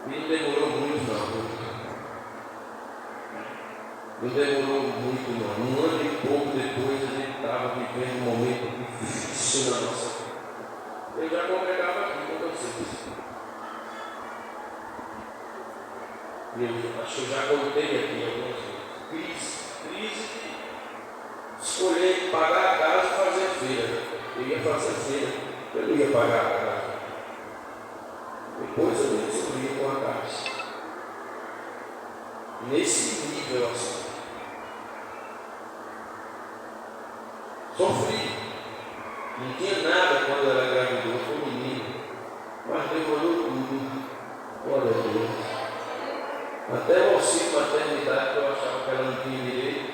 E não demorou muito, não. Não demorou muito, não. Um ano e pouco depois, a gente estava vivendo um momento difícil na nossa vida. Eu já congregava aqui com vocês. E eu acho que eu já contei aqui algumas vezes. Crise de escolher pagar a casa e fazer a feira. Eu ia fazer a feira, eu não ia pagar a casa. Depois eu me resolvi com a casa. Nesse nível assim. Sofri. Não tinha nada quando ela engravidou, foi um menino. Mas demorou tudo. Glória a Deus. Até o auxílio maternidade que eu achava que ela não tinha direito,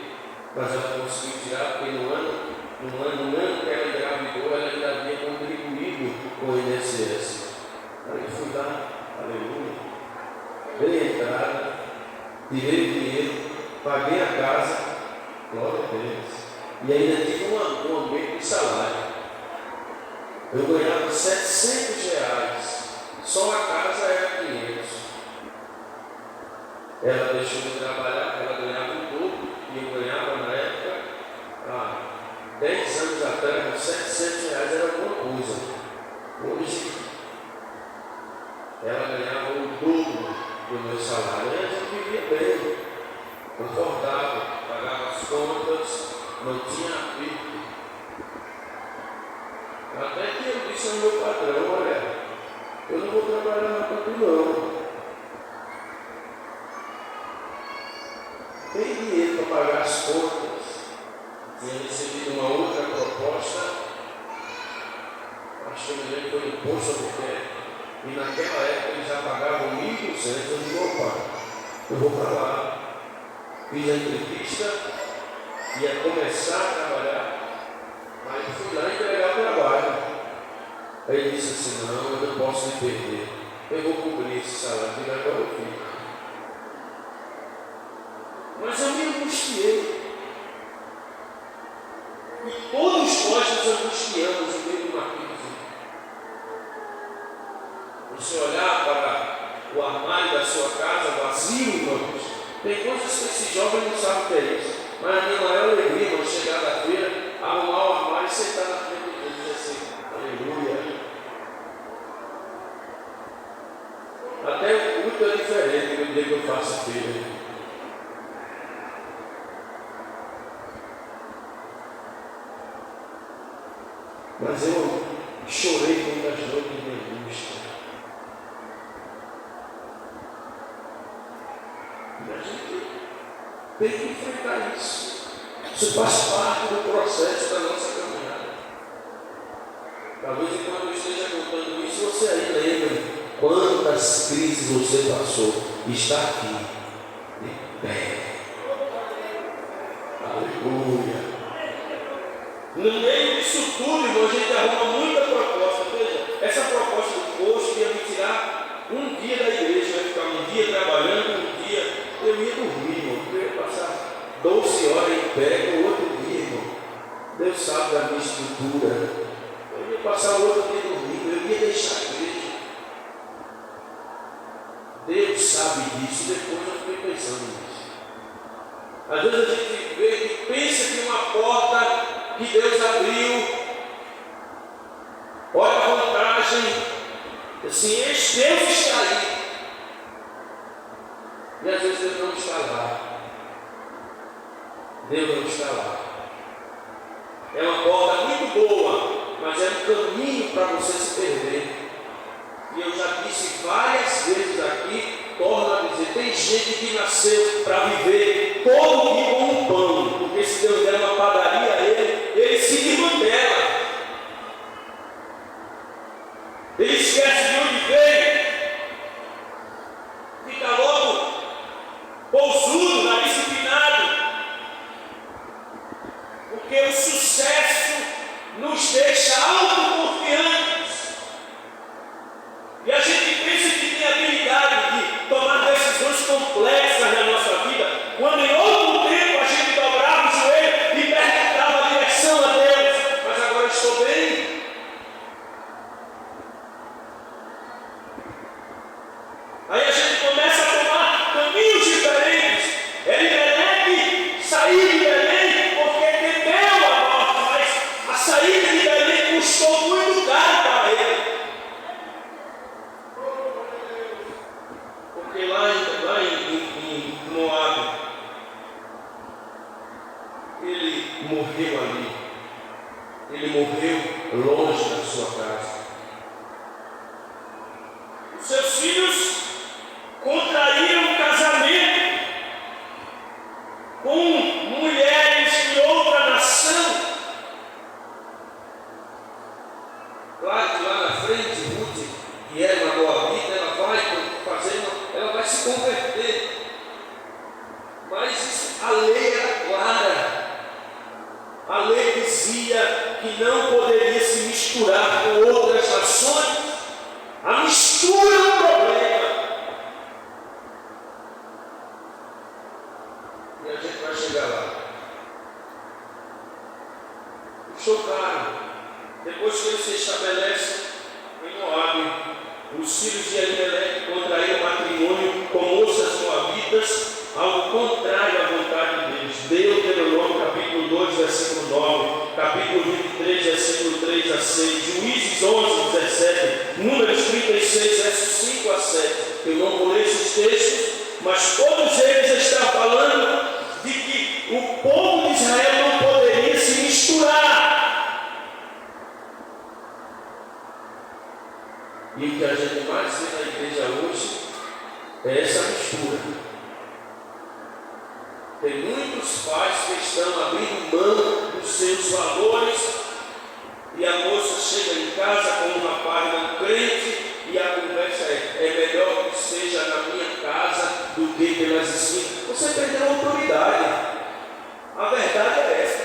mas ela conseguiu tirar, porque no ano que ela engravidou, ela ainda havia contribuído com o INSS. Aí eu fui lá, aleluia, dei a entrada, tirei o dinheiro, paguei a casa, glória a Deus. E ainda tive um aumento de salário. Eu ganhava R$700, só a casa era 500. Ela deixou de trabalhar, ela ganhava o dobro, e eu ganhava na época, há 10 anos atrás, R$700 era alguma coisa. Hoje, ela ganhava o dobro do meu salário. E a gente vivia bem, confortável, pagava as contas, não tinha apito. Até que eu disse ao meu patrão: olha, eu não vou trabalhar na campo não. Tem dinheiro para pagar as contas. Tinha recebido uma outra proposta, acho que eu me lembro que foi no Poço Albuquerque, e naquela época eles já pagavam 1.200. Eu digo: opa, eu vou para lá. Fiz a entrevista, ia começar a trabalhar, aí fui lá entregar o trabalho. Aí ele disse assim: não, eu não posso me perder, eu vou cobrir esse salário, e agora eu fico. Mas eu me angustiei. E todos nós nos angustiamos no meio de uma crise. Você olhar para o armário da sua casa vazio, irmãos, tem coisas que esse jovem não sabe o que é isso. Mas a minha maior alegria, irmão, chegar da feira, arrumar o armário e sentar na frente de Deus e dizer assim: aleluia. Até o culto é diferente do dia que eu faço a feira. Mas eu chorei muitas noites de angústia. E a gente tem que enfrentar isso. Isso faz parte do processo da nossa caminhada. Talvez enquanto eu esteja contando isso, você aí lembre quantas crises você passou. Está aqui, de pé. Aleluia. No meio disso tudo, irmão, a gente arruma muita proposta. Veja, essa proposta do posto ia me tirar um dia da igreja, eu ia ficar um dia trabalhando, um dia eu ia dormir, irmão. Eu ia passar 12 horas em pé, no outro dia, irmão. Deus sabe da minha estrutura. Eu ia passar o outro dia dormindo, eu ia deixar a igreja. Deus sabe disso, depois eu fiquei pensando nisso. Às vezes a gente vê e pensa que uma porta que Deus abriu, olha a vantagem, assim, este Deus está aí. E às vezes Deus não está lá. Deus não está lá. É uma porta muito boa, mas é um caminho para você se perder. E eu já disse várias vezes aqui, torno a dizer, tem gente que nasceu para viver todo dia com um pão, porque se Deus der uma padaria a ele se desmantela. Ele esquece de onde veio, fica logo pousudo, nariz empinado, porque o sucesso nos deixa autoconfiantes. E a gente pensa que tem habilidade de tomar decisões complexas na nossa vida, quando em outro tempo a gente dobrava o joelho e Porque lá em Moabe, ele morreu ali. Ele morreu longe da sua casa. Os seus filhos contraíram casamento com mulheres de outra nação. Claro que lá na frente, Ruth, que era uma moabita, ela vai se converter. Mas a lei era clara. A lei dizia que não poderia se misturar com outras nações. A mistura é um problema. E a gente vai chegar lá. Custou caro. Depois que ele se estabelece em Moabe, os filhos de Elimelec contraíram matrimônio com moças moabitas, ao contrário à vontade deles. Deuteronômio capítulo 2, versículo 9, capítulo 23, versículo 3 a 6, Juízes 11, 17, Números 36, versos 5 a 7. Eu não vou ler esses textos, mas todos eles estão falando de que o povo de Israel não poderia se misturar. E o que a gente mais vê na igreja hoje é essa mistura. Tem muitos pais que estão abrindo mão dos seus valores, e a moça chega em casa com um rapaz não crente, e a conversa é melhor que seja na minha casa do que pelas esquinas. Você perdeu a autoridade. A verdade é essa.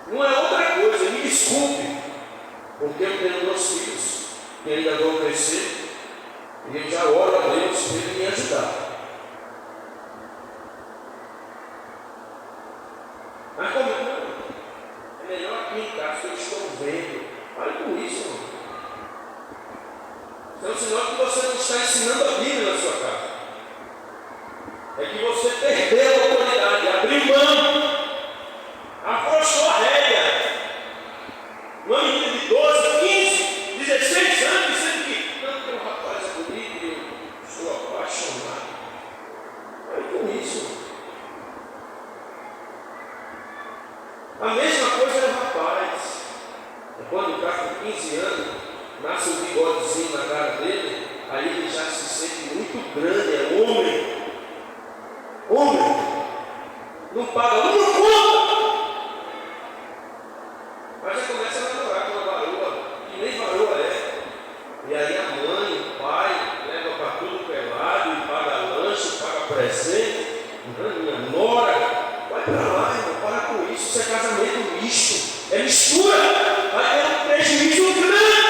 Não é outra coisa, me desculpe, porque eu tenho 2 filhos que ainda vão crescer, e eu já oro a Deus para Ele me ajudar. Mas como não? É melhor aqui em casa que eu estou vendo. Olha com isso, irmão. Isso é um sinal que você não está ensinando a Bíblia na sua casa. É que você perdeu a autoridade, abriu mão, afrouxou a rédea. Uma menina de 12, 15, 16 anos dizendo que não, porque o rapaz é bonito e eu estou apaixonado. Olha com isso. A mesma coisa é o rapaz. Quando está com 15 anos, nasce um bigodezinho na cara dele, aí ele já se sente muito grande, é homem. Homem. Não paga uma conta. Mas já começa a namorar com uma varoa, que nem varoa é. E aí a mãe, o pai, leva para tudo que é lado, e paga lanche, paga presente, minha nora. Vai para lá, irmão, para com isso. Isso é casamento misto, é mistura, vai ter um prejuízo grande.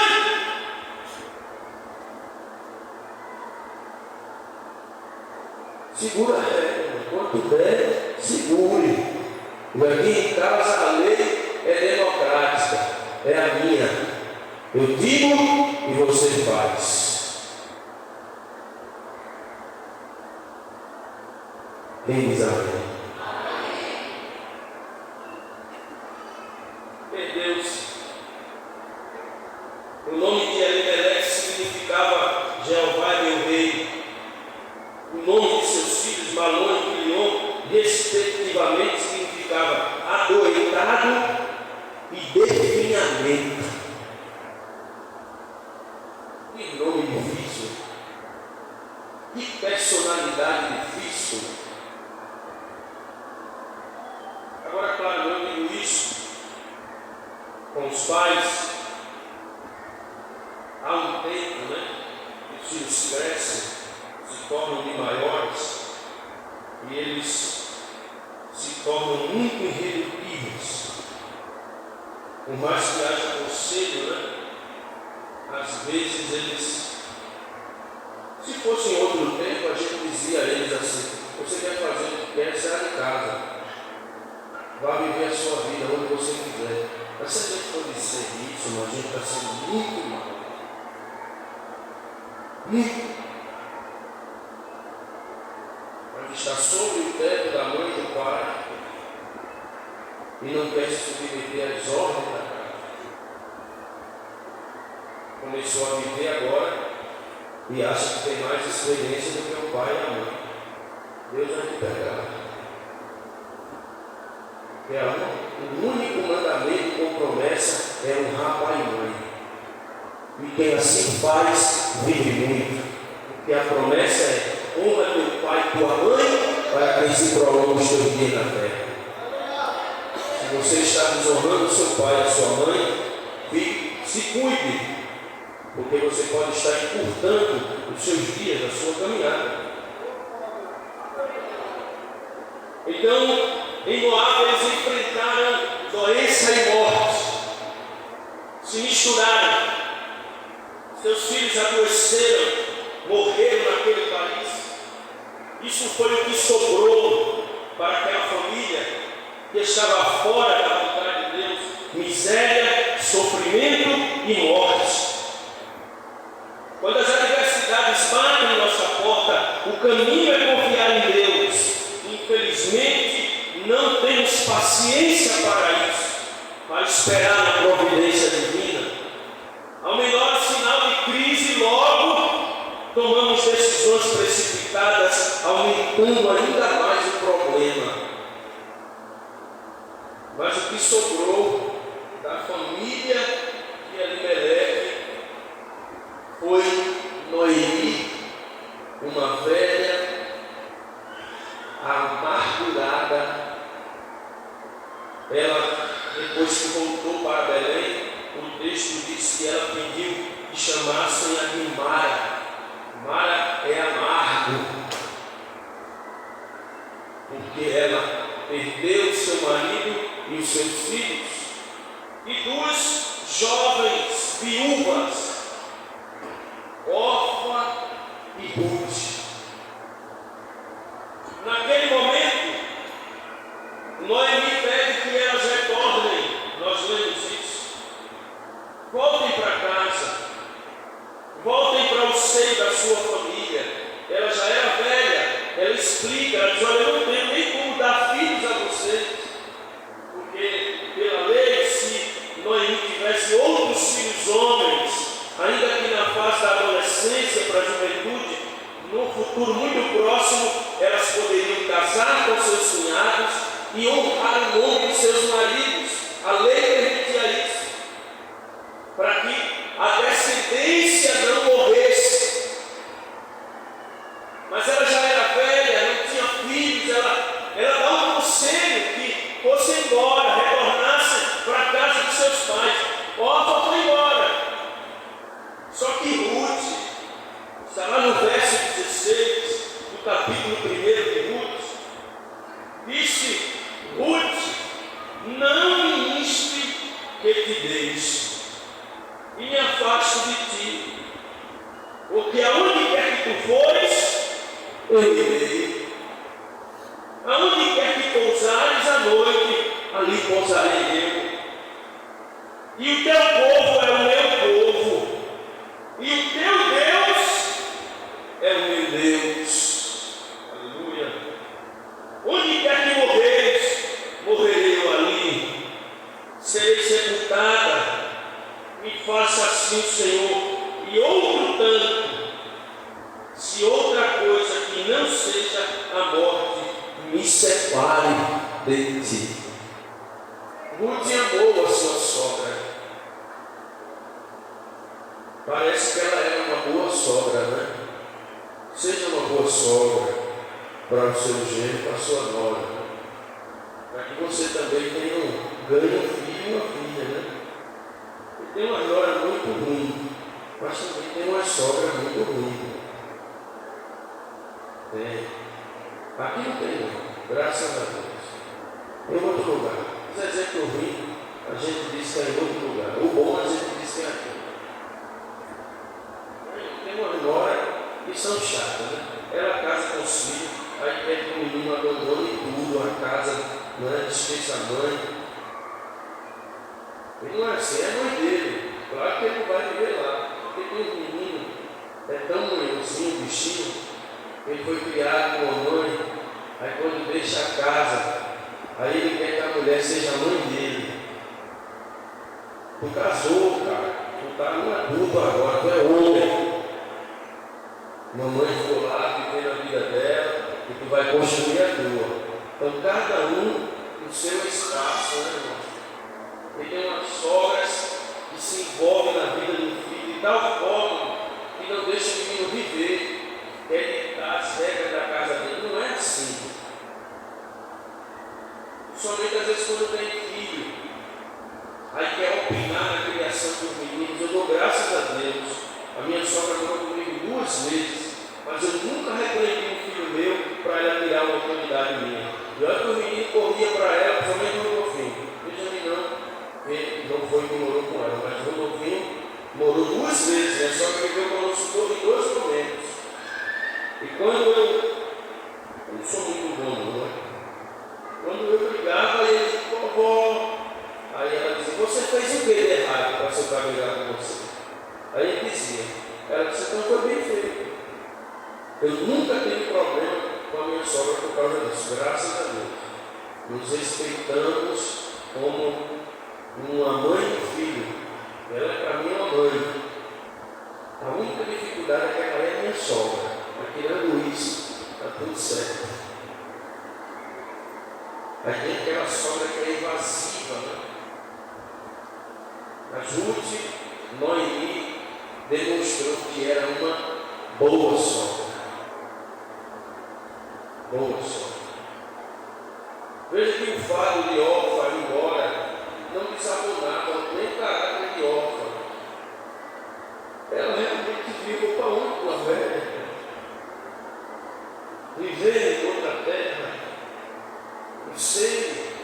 Segura a rédea, enquanto der, segure. E aqui em casa a lei é democrática, é a minha. Eu digo e você faz. Quem diz amém? O nome de Elimelec significava Jeová é meu rei. O nome de seus filhos, Malom e Quilion, respectivamente, significava adoentado e definhamento. Que nome difícil. Que personalidade difícil. Agora, claro, eu digo isso com os pais. Há um tempo, que os filhos crescem, se tornam de maiores, e eles se tornam muito irredutíveis. Por mais que haja conselho, às vezes eles, se fosse em outro tempo, a gente dizia a eles assim: você quer fazer o que quer, sai de casa, vá viver a sua vida onde você quiser. Mas se a gente for dizer isso, a gente está sendo muito mal. Mas está sobre o teto da mãe e do pai e não quer se submeter às ordens da casa. Começou a viver agora e acha que tem mais experiência do que o pai e a mãe. Deus vai te pegar. O único mandamento com promessa é honrar pai e mãe. E quem assim faz, vive muito. Porque a promessa é: honra teu pai e tua mãe, para que se prolongue os teus dias na terra. Se você está desonrando seu pai e sua mãe, se cuide, porque você pode estar encurtando os seus dias, a sua caminhada. Então, em Moab eles enfrentaram doença e morte, se misturaram, seus filhos adoeceram, morreram naquele país. Isso foi o que sobrou para aquela família que estava fora da vontade de Deus: miséria, sofrimento e morte. Quando as adversidades batem em nossa porta, o caminho é confiar em Deus. Infelizmente, não temos paciência para isso, para esperar na providência divina. Ao menor sinal de crise, logo tomamos decisões precipitadas, aumentando ainda mais o problema. Mas o que sobrou da família de Elimeleque foi Noemi, uma velha amargurada. Ela, depois que voltou para Belém, o texto diz que ela pediu que chamassem a de Mara. Mara é amargo, porque ela perdeu seu marido e os seus filhos, e duas jovens viúvas, Orfa e Ruth. Naquele momento, Noemi pede que elas retornem. Nós lemos isso. Voltem para casa, voltem para o seio da sua família. Ela já era velha. Ela explica, ela diz: olha, eu não tenho nem como dar filhos a vocês, porque pela lei, se Noemi tivesse outros filhos homens, ainda que na fase da adolescência para a juventude, no futuro muito próximo, elas poderiam casar com seus cunhados e honrar o nome de seus maridos. A lei permitia isso, para que a descendência não morresse. Mas ela já era velha, não tinha filhos. Ela dá um conselho que fossem embora, retornassem para a casa de seus pais. Orfa foi embora. Só que Ruth, está lá no verso 16 do capítulo 1 de Ruth, disse: Ruth, não me inste que te deixe e me afaste de ti, porque aonde quer que tu fores, eu irei. Aonde quer que pousares à noite, ali pousarei eu. E o teu povo é o meu povo, e o teu Deus é o meu Deus. Aleluia. Onde quer que morreres, morrerei eu ali. Serei sepultada. Me faça assim o Senhor. E outro tanto, se outra coisa que não seja a morte me separe de ti. Ruth amou a sua sogra. Parece que ela era uma boa sogra, né? Seja uma boa sogra para o seu genro, para a sua nora, para que você também ganhe um filho e uma filha, né? E tem uma nora muito ruim, mas também tem uma sogra muito ruim. Tem. Aqui não tem, não. Graças a Deus. Em outro lugar. Os exemplos ruins, a gente diz que é em outro lugar. O bom, a gente diz que é aqui. Tem uma nora que são chatas, né? Ela casa com os filhos, aí quer que o menino abandone tudo, a casa, né? Desfecha a mãe. Ele não é assim, é mãe dele. Claro que ele não vai viver lá. Porque tem um menino, é tão manhãozinho, bichinho, ele foi criado com a mãe. Aí quando deixa a casa, aí ele quer que a mulher seja a mãe dele. Tu casou, cara. Tu está um adulto agora, tu é homem. construir a tua. Então, cada um no seu espaço, né, irmão? E tem umas sogras que se envolvem na vida do filho de tal forma que não deixa o menino viver, quer ditar as regras da casa dele. Não é assim. Somente às vezes quando tem filho, aí quer opinar na criação dos meninos. Eu dou graças a Deus. A minha sogra morou comigo 2 vezes, mas eu nunca repreendi um filho meu para ela tirar uma autoridade minha. E olha que o menino corria para ela, principalmente no Rodolfinho. Benjamin não foi que morou com ela, mas o Rodolfinho morou 2 vezes, né? Só que viveu conosco em 2 momentos. E quando eu não sou muito bom, não é? Quando eu brigava, ele dizia, vovó. Aí ela dizia, você fez o que de errado para seu pai brigar com você? Aí ele dizia, ela disse, então foi bem feito. Eu nunca tive problema com a minha sogra por causa disso, graças a Deus. Nos respeitamos como uma mãe e filho. Ela é para mim uma mãe. A única dificuldade é que ela é minha sogra. Mas tirando isso, está tudo certo. Aí tem aquela sogra que é invasiva, né? A Ruth, Noemi, demonstrou que era uma boa sogra. Boa sogra. Veja que o fado de Orfa embora não desabonava nem o caráter de Orfa. Ela realmente viveu para onde com a velha? Viver em outra terra. Não sei.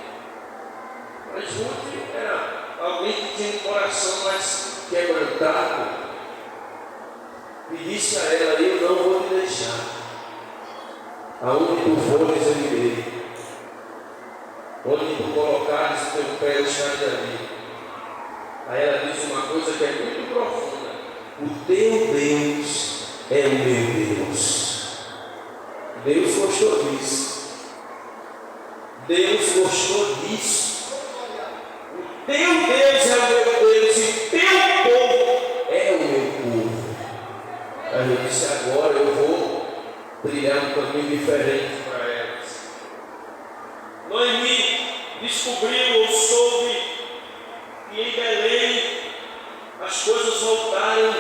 Mas Ruth era alguém que tinha um coração mais quebrantado. E disse a ela, eu não vou te deixar. Aonde tu fores, eu irei. Onde tu colocares o teu pé, eu estarei ali. Aí ela diz uma coisa que é muito profunda. O teu Deus é o meu Deus. Deus gostou disso. Deus gostou disso. O teu Deus é o meu Deus e teu povo é o meu povo. Aí eu disse, agora eu vou trilhar um caminho diferente para elas. Noemi descobriu ou soube que em Belém as coisas voltaram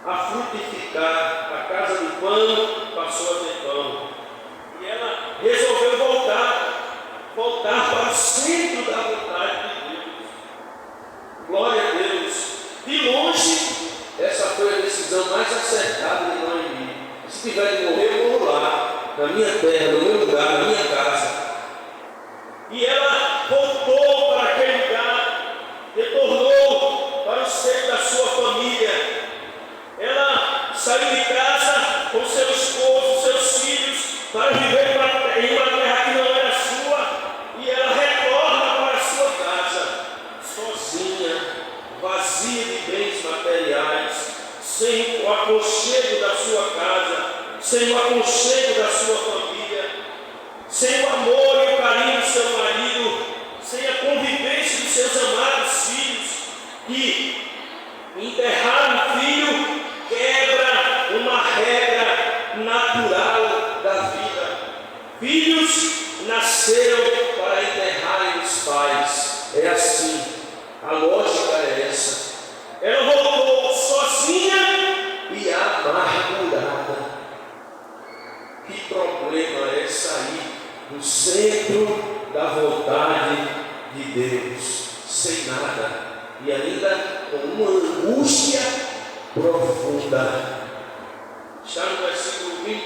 a frutificar. A casa do pão passou a ter pão. E ela resolveu voltar para o centro da vontade de Deus. Glória a Deus. De longe, essa foi a decisão mais acertada de Noemi. Se tiver de morrer, eu morro lá, na minha terra, no meu lugar, na minha casa. E ela voltou para aquele lugar, retornou para o seio da sua família. Ela saiu de casa com seu esposo, seus filhos, para viver em uma terra que não era sua. E ela retorna para a sua casa, sozinha, vazia de bens materiais, sem o aconchego da sua casa, sem o aconchego da sua família, sem o amor e o carinho do seu marido, sem a convivência dos seus amados filhos, que enterrar um filho quebra uma regra natural da vida. Filhos nasceram para enterrarem os pais. É assim, a lógica é essa. Ela voltou sozinha e amargurada. Que problema é sair do centro da vontade de Deus, sem nada, e ainda com uma angústia profunda. Está no versículo 20,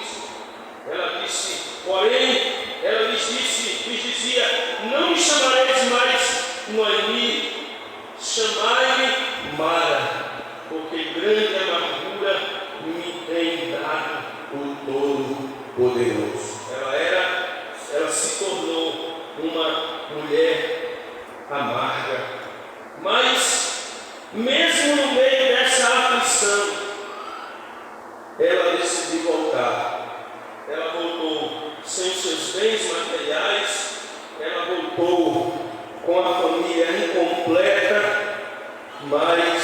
ela disse, porém, ela lhes dizia, não me chamareis mais Noemi, chamai-me Mara, porque grande amargura me tem dado o Todo-Poderoso. Ela se tornou uma mulher amarga, mas mesmo no meio dessa aflição, ela decidiu voltar. Ela voltou sem os seus bens materiais, ela voltou com a família incompleta, mas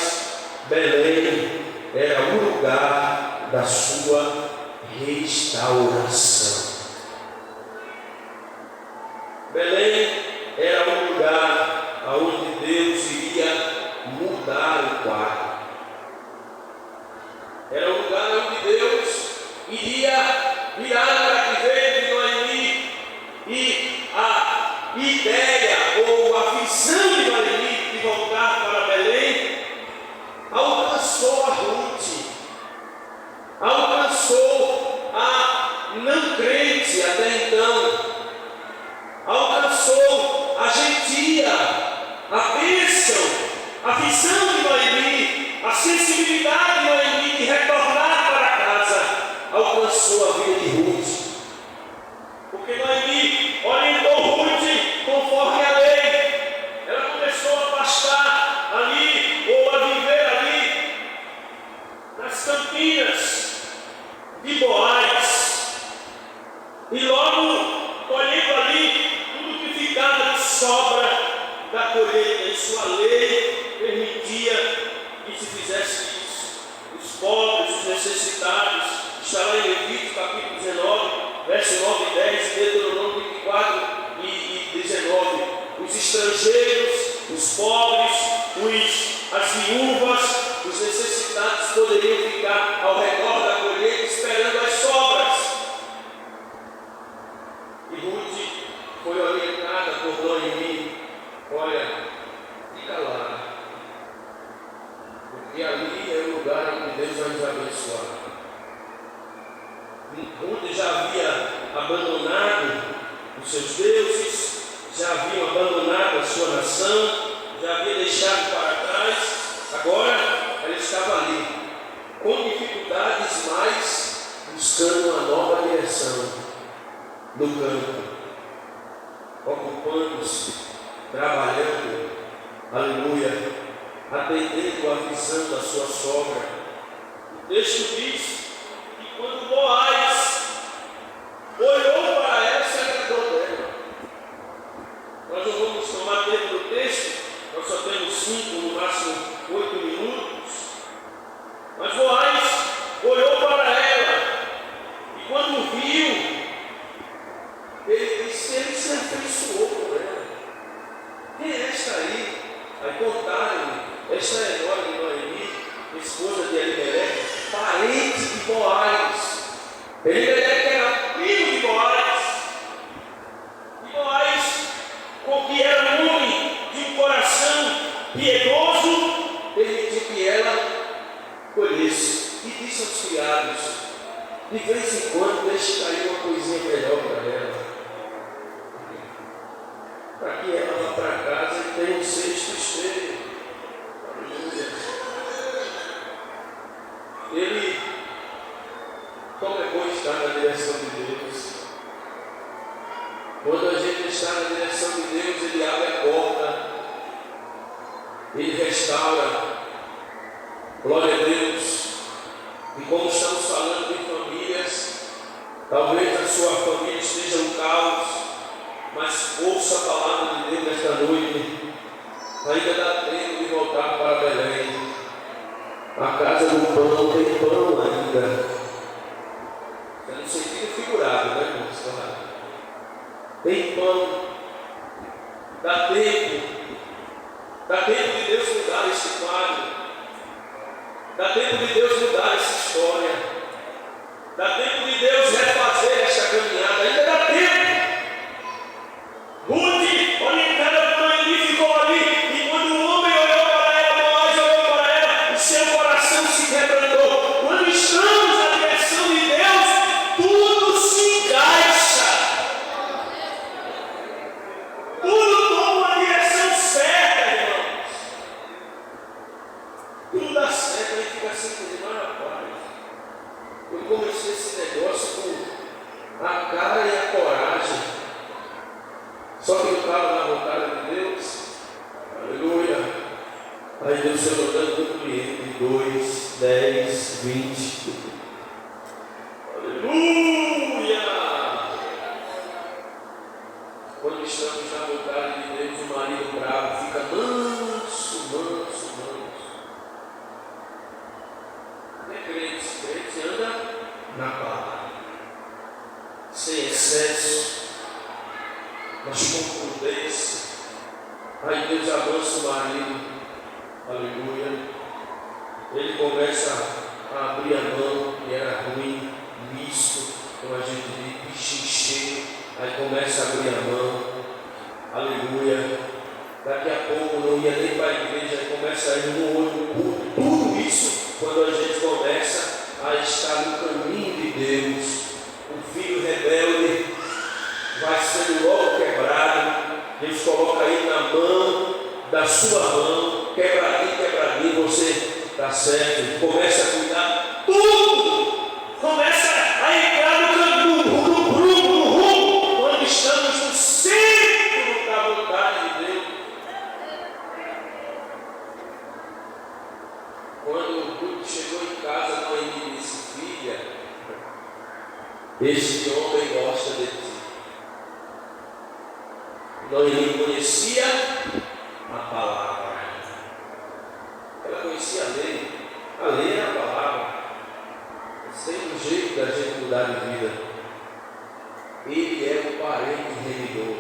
Belém era o lugar da sua restauração. o lugar onde Deus iria virar para que veio de Noemi, e a ideia ou a visão de Noemi de voltar para Belém alcançou a Ruth, alcançou a não crente até então, alcançou a gentia, a bênção, a visão de Noemi, a sensibilidade de Noemi de retornar para casa, alcançou a vida de Ruth. Porque Noemi orientou Ruth conforme a lei. Ela começou a pastar ali, ou a viver ali, nas campinas de Boaz. E logo, colhendo ali tudo que ficava de sobra da colheita, e sua lei permitia que se fizesse isso. Os pobres, os necessitados, está lá em Levítico capítulo 19, verso 9 e 10, Deuteronômio 24 e 19. Os estrangeiros, os pobres, as viúvas, os necessitados poderiam ficar ao redor da colheita esperando as sobras. E Ruth foi orientada por Noemi: olha, fica lá, porque ali é o lugar onde Deus vai nos abençoar. Ruth já havia abandonado os seus deuses, já haviam abandonado a sua nação, já havia deixado para trás. Agora ela estava ali, com dificuldades, mas buscando uma nova direção no campo, ocupando-se, trabalhando, aleluia, atendendo à visão da sua sogra. O texto diz que quando Boaz olhou para ela, se agradou dela. Nós não vamos tomar tempo do texto, nós só temos 5, no máximo 8 minutos. Mas Boaz olhou para ela, e quando viu, ele disse: ele se afeiçoou por ela. Quem é esta aí? Aí contaram: esta é a nora de Noemi, esposa de Elimelec, parente de Boaz. Elimelec era primo de Boaz. E Boaz, que era um homem de um coração piedoso, permitiu que ela colhesse. E disse aos criados: de vez em quando deixe cair uma coisinha melhor para ela, para que ela vá para casa e tenha um cesto cheio. Aleluia. Ele, como é bom estar na direção de Deus. Quando a gente está na direção de Deus, Ele abre a porta, Ele restaura. Glória a Deus. E como estamos falando de famílias, talvez a sua família esteja um caos, mas ouça a palavra de Deus nesta noite. Ainda dá tempo de voltar para Belém. A casa do pão tem pão ainda. É no sentido figurado, né, irmãos? Tem pão. Dá tempo. Dá tempo de Deus mudar esse quadro. Dá tempo de Deus mudar essa história. Dá tempo de Deus refazer esta caminhada. Ainda dá tempo. Ruth, orientada por Noemi, ficou ali. E quando o homem olhou para ela, Boaz olhou para ela, o seu coração se quebrantou. Quando estamos na direção de Deus, tudo se encaixa. Tudo toma a direção certa, irmãos. Tudo dá certo, a gente fica assim, mas rapaz, eu comecei esse negócio com a cara e a coragem. Só que eu estava na vontade de Deus. Aleluia. Aí Deus se anotando do cliente, 2, 10, 20. Aleluia. Quando estamos na vontade de Deus, o marido bravo fica manso, manso, manso. Não é crente, crente anda na palavra, sem excesso, mas com prudência. Aí Deus avança o marido, aleluia. Ele começa a abrir a mão começa a abrir a mão. Aleluia. Daqui a pouco não ia nem para a igreja, começa a ir no olho culto. Tudo isso quando a gente começa a estar no caminho de Deus. O filho rebelde vai sendo logo quebrado. Deus coloca aí na mão, da sua mão, quebradinho, você está certo. Começa a cuidar tudo. Começa a entrar no rumo, quando estamos no centro da vontade de Deus. Quando o culto chegou em casa, Noemi disse: filha, este homem gosta de ti. Noemi conhecia a palavra. Ela conhecia a lei. A lei era a palavra. Sem um jeito da gente mudar de vida. Ele é o parente remidor.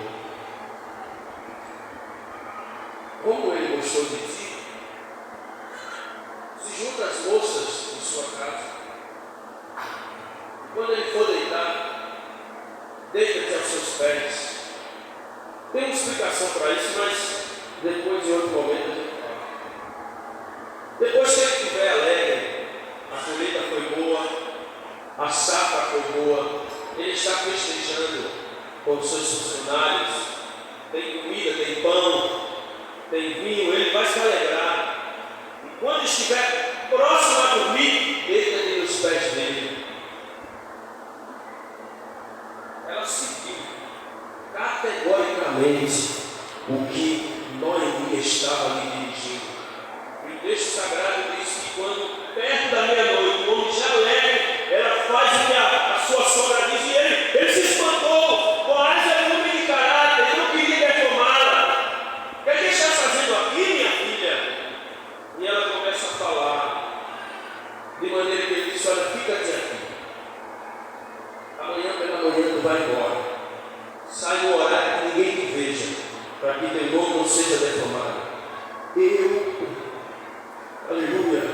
Como ele gostou de ti? Se junta as moças de sua casa. Quando ele for deitar, deita-te aos seus pés. Tem uma explicação para isso, mas depois, em outro momento, a gente fala. Depois que ele estiver alegre, a colheita foi boa, a safra foi boa, ele está festejando com os seus funcionários, tem comida, tem pão, tem vinho, ele vai se alegrar. E quando estiver próximo a dormir, deita-lhe nos pés dele. Ela seguiu categoricamente o que Noemi estava lhe dirigindo. E o texto sagrado diz que quando perto da meia-noite, o homem já alegre, ela faz o que a sua sogra diz, e ele se espantou. Boaz era um homem de caráter, ele não queria defamá-la. O que é que está fazendo aqui, minha filha? E ela começa a falar, de maneira que ele disse: olha, fica-te aqui. Amanhã pela manhã tu vai embora. Sai no horário que ninguém te veja, para que teu nome não seja defamado. Aleluia,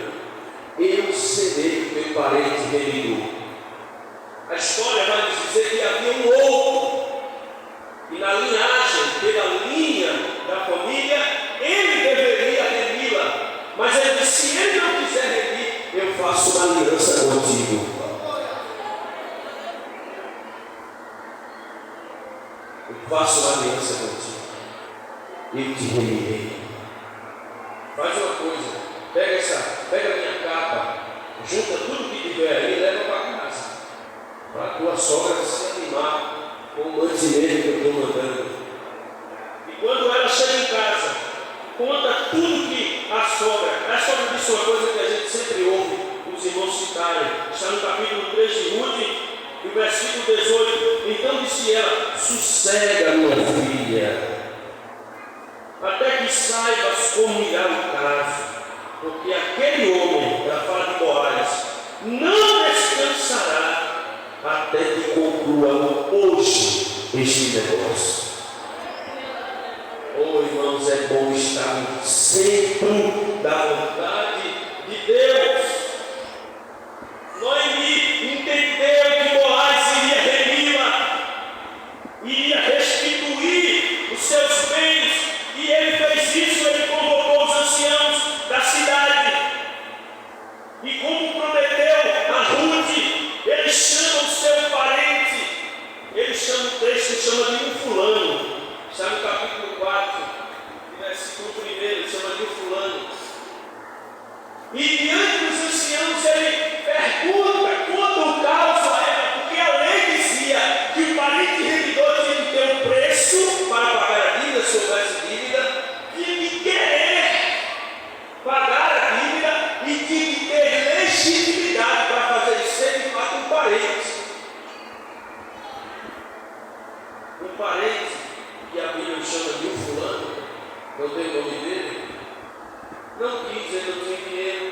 eu serei teu parente remidor. A história vai nos dizer que havia um outro, e na linhagem, pela linha da família, ele deveria remi-la. Mas ele disse: se ele não quiser remir, eu faço uma aliança contigo. Faço uma aliança contigo. Eu te remirei. Faz uma coisa. Pega a minha capa, junta tudo que tiver aí e leva para casa. Para a tua sogra se animar com o mantimento que eu estou mandando. E quando ela chega em casa, conta tudo que a sogra disse uma coisa que a gente sempre ouve os irmãos citarem. Está no capítulo 3 de Ruth. E o versículo 18, então disse ela: sossega, minha filha, até que saibas como irá o caso, porque aquele homem, ela fala de Boaz, não descansará até que conclua hoje este negócio. Oh, irmãos, é bom estar no centro da vontade de Deus. Noemi entendeu que Boaz iria remi-la, iria restituir os seus bens, e ele fez isso. Ele convocou os anciãos da cidade, e como prometeu a Ruth, ele chama o seu parente, ele chama o texto, chama de um fulano. Está no capítulo 4, versículo 1, ele chama de um fulano. E diante dos anciãos ele pergunta, conta o caos a ela, porque a lei dizia que o parente remidor tinha que ter um preço para pagar a dívida, se houvesse dívida, tinha que querer pagar a dívida e tinha que ter legitimidade para fazer ser de fato um parente. Um parente que a Bíblia chama de um fulano, não tem o nome dele, não quis, ele não tinha dinheiro,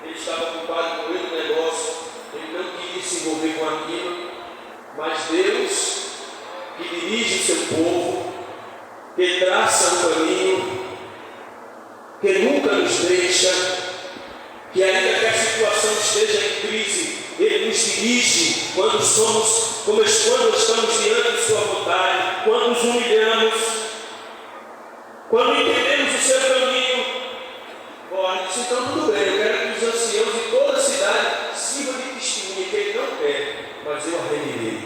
ele estava ocupado com o negócio, ele não queria se envolver com aquilo, mas Deus, que dirige o seu povo, que traça o caminho, que nunca nos deixa, que ainda que a situação esteja em crise, Ele nos dirige quando estamos diante de sua vontade, quando nos humilhamos, quando entendemos o seu caminho. Olha, então tudo bem, eu quero que os anciãos de toda a cidade sirvam de testemunha que ele não quer, mas eu a remirei.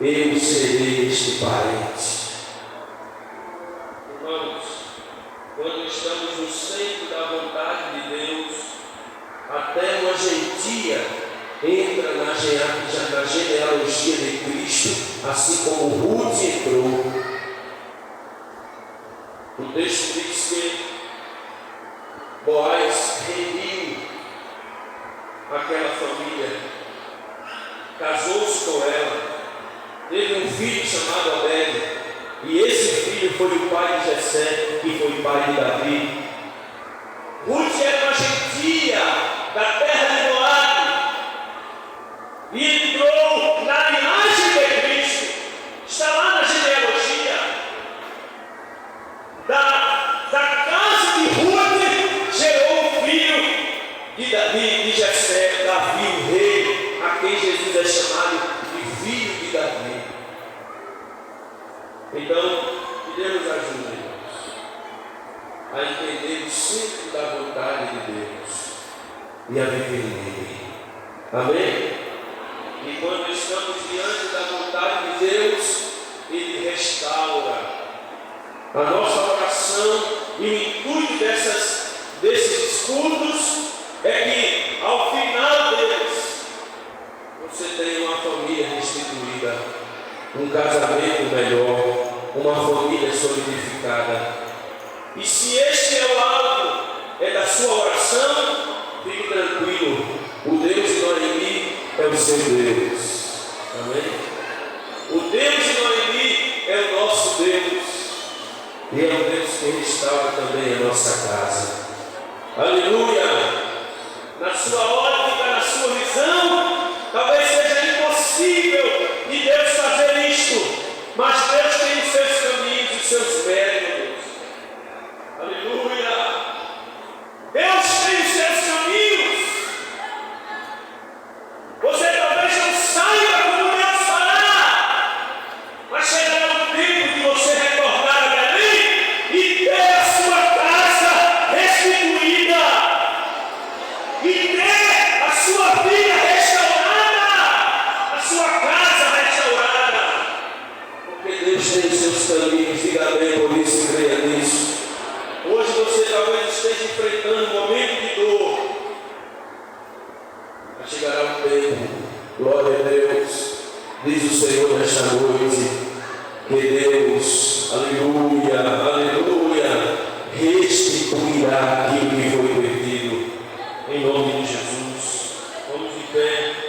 Eu serei este parente. Irmãos, quando estamos no centro da vontade de Deus, até uma gentia entra na genealogia de Cristo, assim como Ruth entrou. O texto diz que Boaz remiu aquela família, casou-se com ela, teve um filho chamado Obed, e esse filho foi o pai de Jessé, que foi o pai de Davi. Ruth era uma gentia da terra de Moabe e entrou na linhagem de Cristo. Está lá na genealogia da casa de Ruth, gerou o filho de Davi, de Jessé, Davi, o rei, a quem Jesus é chamado de filho de Davi. Então, que Deus nos ajude, irmãos, a entender o centro da vontade de Deus e a viver nele. Amém? E quando estamos diante da vontade de Deus, Ele restaura a nossa oração. E o intuito desses estudos é que ao final deles você tenha uma família restituída, um casamento melhor, uma família solidificada. E se este é o alvo da sua oração, fique tranquilo, o Deus de Noemi é o seu Deus. Amém? O Deus de Noemi é o nosso Deus, e é o Deus que restaura também a nossa casa. Aleluia! Na sua ótica, na sua visão, talvez seja impossível de Deus fazer isto, mas Deus tem os seus caminhos e os seus métodos. Aleluia! Deus tem os seus caminhos. Você talvez não saiba como Deus fará, mas chegará um tempo de você retornar a Belém e ter a sua casa restituída e ter a sua vida restaurada, a sua casa restaurada, porque Deus tem os seus caminhos. Diga bem por isso e creia nisso. Hoje você talvez esteja enfrentando um momento de dor, mas chegará um tempo, glória a Deus, diz o Senhor nesta noite, que Deus, aleluia, aleluia, restituirá aquilo que foi perdido, em nome de Jesus. Vamos de pé.